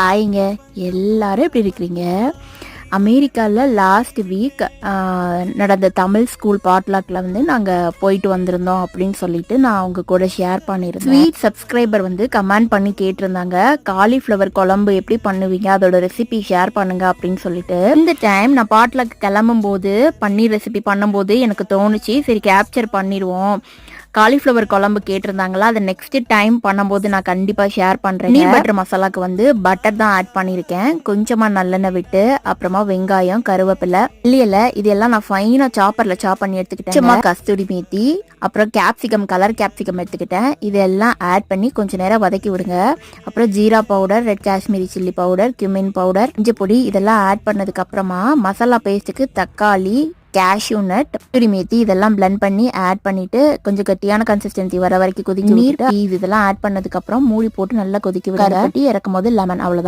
ஆயிங்க எல்லாரும் எப்படி இருக்கிறீங்க? அமெரிக்காவில் லாஸ்ட் வீக் நடந்த தமிழ் ஸ்கூல் பாட்லாக்கில் வந்து நாங்கள் போயிட்டு வந்திருந்தோம் அப்படின்னு சொல்லிட்டு நான் அவங்க கூட ஷேர் பண்ணியிருந்தேன். ஸ்வீட் சப்ஸ்கிரைபர் வந்து கமெண்ட் பண்ணி கேட்டிருந்தாங்க, காலிஃப்ளவர் குழம்பு எப்படி பண்ணுவீங்க, அதோட ரெசிபி ஷேர் பண்ணுங்க அப்படின்னு சொல்லிட்டு. இந்த டைம் நான் பாட்லாக் கிளம்பும் போது பன்னீர் ரெசிபி பண்ணும்போது எனக்கு தோணுச்சு, சரி கேப்சர் பண்ணிடுவோம். காலிஃப்ளவர் குழம்பு கேட்டிருந்தாங்களா, அதை நெக்ஸ்ட் டைம் பண்ணும்போது நான் கண்டிப்பாக ஷேர் பண்ணுறேன். பன்னீர் பட்டர் மசாலாவுக்கு வந்து பட்டர் தான் ஆட் பண்ணியிருக்கேன், கொஞ்சமாக நல்லெண்ணெய் விட்டு, அப்புறமா வெங்காயம், கருவேப்பிலை, இல்லையில இதெல்லாம் நான் ஃபைனாக சாப்பரில் சாப் பண்ணி எடுத்துக்கிட்டேன். சும்மா கஸ்தூரி மேத்தி, அப்புறம் கேப்சிகம், கலர் கேப்சிகம் எடுத்துக்கிட்டேன். இதெல்லாம் ஆட் பண்ணி கொஞ்சம் நேரம் வதக்கி விடுங்க. அப்புறம் jeera powder, red Kashmiri chilli powder, cumin powder, இஞ்சி பொடி இதெல்லாம் ஆட் பண்ணதுக்கு அப்புறமா மசாலா பேஸ்ட்டுக்கு தக்காளி, கேஷ்யூ நட், கஸ்தூரி மேத்தி இதெல்லாம் பிளெண்ட் பண்ணி ஆட் பண்ணிட்டு கொஞ்சம் கட்டியான கன்சிஸ்டன்சி வர வரைக்கும் கொதிக்க விட்டு இதெல்லாம் ஆட் பண்ணதுக்கு அப்புறம் மூடி போட்டு நல்லா கொதிக்க விட்டு இறக்கும் போது லெமன், அவ்வளவுதான்.